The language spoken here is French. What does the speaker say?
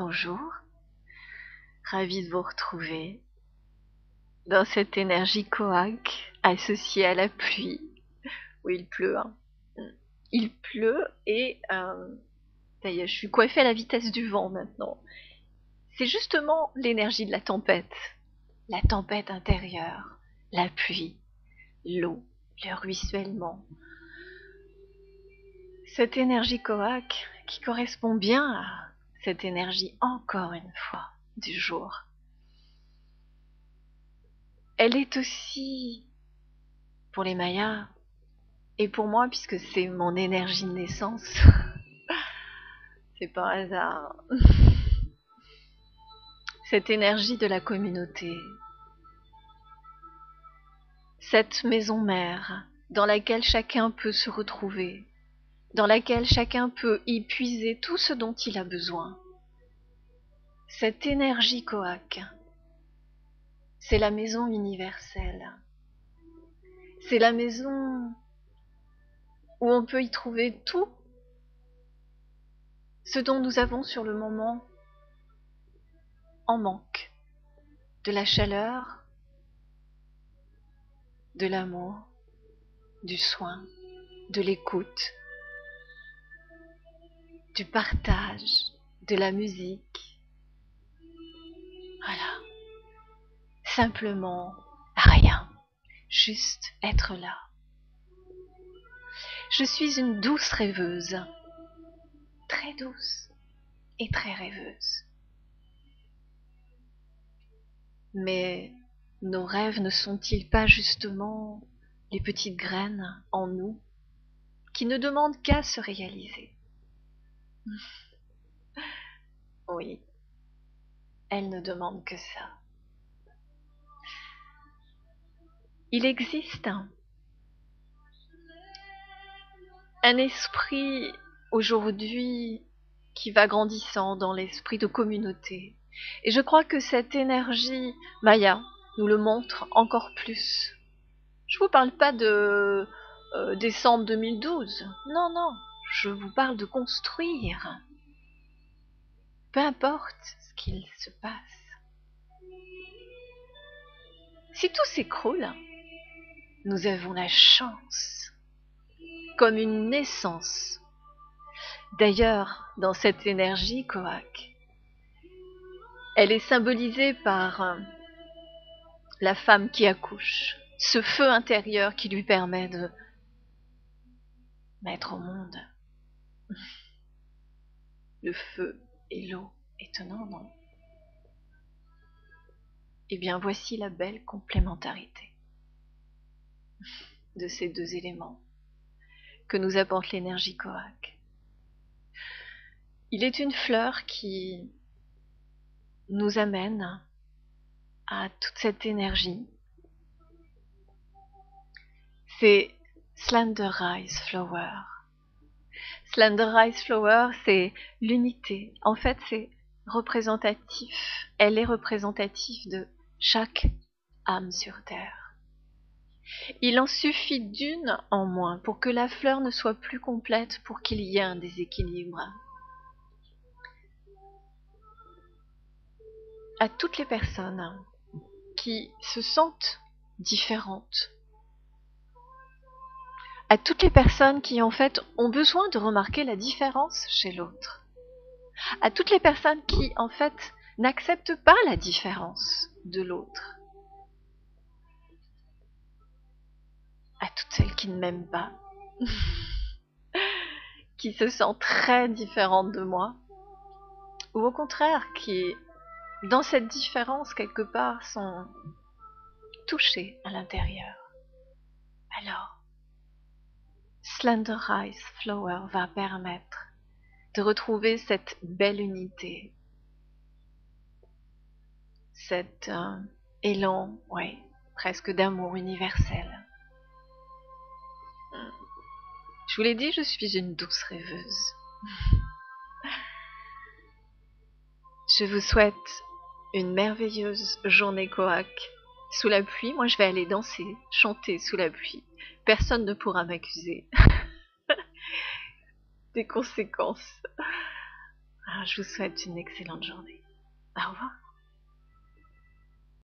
Bonjour, ravie de vous retrouver dans cette énergie coac associée à la pluie. Oui, il pleut, hein. Il pleut et ça y est, je suis coiffée à la vitesse du vent maintenant. C'est justement l'énergie de la tempête intérieure, la pluie, l'eau, le ruissellement. Cette énergie coac qui correspond bien à cette énergie, encore une fois, du jour. Elle est aussi, pour les Mayas, et pour moi, puisque c'est mon énergie de naissance, c'est pas un hasard, cette énergie de la communauté, cette maison mère dans laquelle chacun peut se retrouver, dans laquelle chacun peut y puiser tout ce dont il a besoin. Cette énergie coac, c'est la maison universelle. C'est la maison où on peut y trouver tout ce dont nous avons sur le moment en manque. De la chaleur, de l'amour, du soin, de l'écoute, du partage, de la musique. Voilà. Simplement rien. Juste être là. Je suis une douce rêveuse. Très douce et très rêveuse. Mais nos rêves ne sont-ils pas justement les petites graines en nous qui ne demandent qu'à se réaliser? Oui, elles ne demandent que ça. Il existe un esprit aujourd'hui qui va grandissant dans l'esprit de communauté. Et je crois que cette énergie Maya nous le montre encore plus. Je ne vous parle pas de décembre 2012. Non, non, je vous parle de construire. Peu importe ce qu'il se passe. Si tout s'écroule, nous avons la chance, comme une naissance. D'ailleurs, dans cette énergie coac, elle est symbolisée par la femme qui accouche, ce feu intérieur qui lui permet de mettre au monde le feu et l'eau. Étonnant, non? Eh bien, voici la belle complémentarité de ces deux éléments que nous apporte l'énergie coac. Il est une fleur qui nous amène à toute cette énergie. C'est Slender Rice Flower. Slender Rice Flower, c'est l'unité. En fait, c'est représentatif. Elle est représentative de chaque âme sur Terre. Il en suffit d'une en moins pour que la fleur ne soit plus complète, pour qu'il y ait un déséquilibre. À toutes les personnes qui se sentent différentes, à toutes les personnes qui en fait ont besoin de remarquer la différence chez l'autre, à toutes les personnes qui en fait n'acceptent pas la différence de l'autre, à toutes celles qui ne m'aiment pas, qui se sentent très différentes de moi, ou au contraire qui, dans cette différence quelque part, sont touchées à l'intérieur. Alors, Slender Rice Flower va permettre de retrouver cette belle unité, cet élan, ouais, presque d'amour universel. Je vous l'ai dit, je suis une douce rêveuse. Je vous souhaite une merveilleuse journée coac sous la pluie. Moi, je vais aller danser, chanter sous la pluie. Personne ne pourra m'accuser des conséquences. Je vous souhaite une excellente journée. Au revoir.